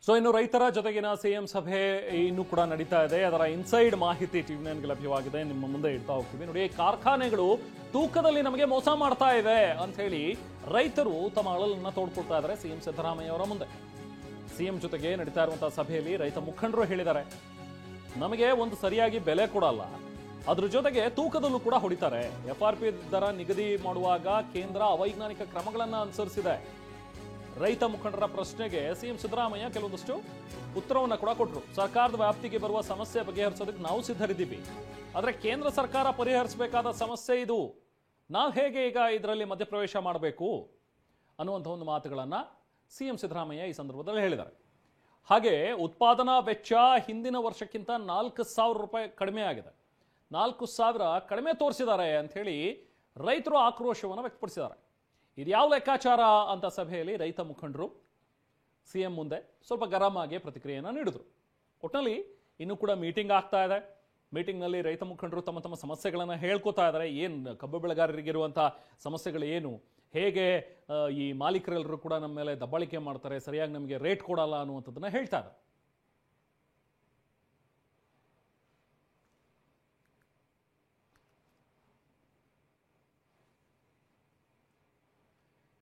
So ಇನ್ನು ರೈತರ ಜೊತೆಗಿನ ಸಿಎಂ ಸಭೆ ಇನ್ನೂ ಕೂಡ ನಡೀತಾ ಇದೆ. ಅದರ ಇನ್ಸೈಡ್ ಮಾಹಿತಿ ಟಿವಿ9ಗೆ ಲಭ್ಯವಾಗಿದೆ, ನಿಮ್ಮ ಮುಂದೆ ಇಡ್ತಾ ಹೋಗ್ತೀವಿ. ನೋಡಿ, ಕಾರ್ಖಾನೆಗಳು ತೂಕದಲ್ಲಿ ನಮಗೆ ಮೋಸ ಮಾಡ್ತಾ ಇವೆ ಅಂತ ಹೇಳಿ ರೈತರು ತಮ್ಮ ಅಳಲನ್ನ ತೋಡ್ಕೊಳ್ತಾ ಇದ್ದಾರೆ ಸಿಎಂ ಸಿದ್ದರಾಮಯ್ಯ ಅವರ ಮುಂದೆ. ಸಿಎಂ ಜೊತೆಗೆ ನಡೀತಾ ಇರುವಂತಹ ಸಭೆಯಲ್ಲಿ ರೈತ ಮುಖಂಡರು ಹೇಳಿದ್ದಾರೆ, ನಮಗೆ ಒಂದು ಸರಿಯಾಗಿ ಬೆಲೆ ಕೊಡಲ್ಲ, ಅದ್ರ ಜೊತೆಗೆ ತೂಕದಲ್ಲೂ ಕೂಡ ಹೊಡಿತಾರೆ. FRP ದರ ನಿಗದಿ ಮಾಡುವಾಗ ಕೇಂದ್ರ ಅವೈಜ್ಞಾನಿಕ ಕ್ರಮಗಳನ್ನ ಅನುಸರಿಸಿದೆ. ರೈತ ಮುಖಂಡರ ಪ್ರಶ್ನೆಗೆ ಸಿಎಂ ಸಿದ್ದರಾಮಯ್ಯ ಕೆಲವೊಂದಷ್ಟು ಉತ್ತರವನ್ನು ಕೂಡ ಕೊಟ್ಟರು. ಸರ್ಕಾರದ ವ್ಯಾಪ್ತಿಗೆ ಬರುವ ಸಮಸ್ಯೆ ಬಗೆಹರಿಸೋದಕ್ಕೆ ನಾವು ಸಿದ್ಧರಿದ್ದೀವಿ, ಆದರೆ ಕೇಂದ್ರ ಸರ್ಕಾರ ಪರಿಹರಿಸಬೇಕಾದ ಸಮಸ್ಯೆ ಇದು, ನಾವು ಹೇಗೆ ಈಗ ಇದರಲ್ಲಿ ಮಧ್ಯಪ್ರವೇಶ ಮಾಡಬೇಕು ಅನ್ನುವಂಥ ಒಂದು ಮಾತುಗಳನ್ನು ಸಿಎಂ ಸಿದ್ದರಾಮಯ್ಯ ಈ ಸಂದರ್ಭದಲ್ಲಿ ಹೇಳಿದ್ದಾರೆ. ಹಾಗೆ ಉತ್ಪಾದನಾ ವೆಚ್ಚ ಹಿಂದಿನ ವರ್ಷಕ್ಕಿಂತ 4,000 ರೂಪಾಯಿ ಕಡಿಮೆ ಆಗಿದೆ, 4,000 ಕಡಿಮೆ ತೋರಿಸಿದ್ದಾರೆ ಅಂತ ಹೇಳಿ ರೈತರು ಆಕ್ರೋಶವನ್ನು ವ್ಯಕ್ತಪಡಿಸಿದ್ದಾರೆ. ಇದು ಯಾವ ಲೆಕ್ಕಾಚಾರ ಅಂತ ಸಭೆಯಲ್ಲಿ ರೈತ ಮುಖಂಡರು ಸಿಎಂ ಮುಂದೆ ಸ್ವಲ್ಪ ಗರಂ ಆಗಿ ಪ್ರತಿಕ್ರಿಯೆಯನ್ನು ನೀಡಿದ್ರು. ಒಟ್ಟಿನಲ್ಲಿ ಇನ್ನೂ ಕೂಡ ಮೀಟಿಂಗ್ ಆಗ್ತಾ ಇದೆ. ಮೀಟಿಂಗ್ನಲ್ಲಿ ರೈತ ಮುಖಂಡರು ತಮ್ಮ ತಮ್ಮ ಸಮಸ್ಯೆಗಳನ್ನು ಹೇಳ್ಕೊತಾ ಇದ್ದಾರೆ. ಏನು ಕಬ್ಬು ಬೆಳೆಗಾರರಿಗಿರುವಂಥ ಸಮಸ್ಯೆಗಳು ಏನು, ಹೇಗೆ ಈ ಮಾಲೀಕರೆಲ್ಲರೂ ಕೂಡ ನಮ್ಮ ಮೇಲೆ ದಬ್ಬಾಳಿಕೆ ಮಾಡ್ತಾರೆ, ಸರಿಯಾಗಿ ನಮಗೆ ರೇಟ್ ಕೊಡಲ್ಲ ಅನ್ನುವಂಥದ್ದನ್ನು ಹೇಳ್ತಾ ಇದ್ದಾರೆ.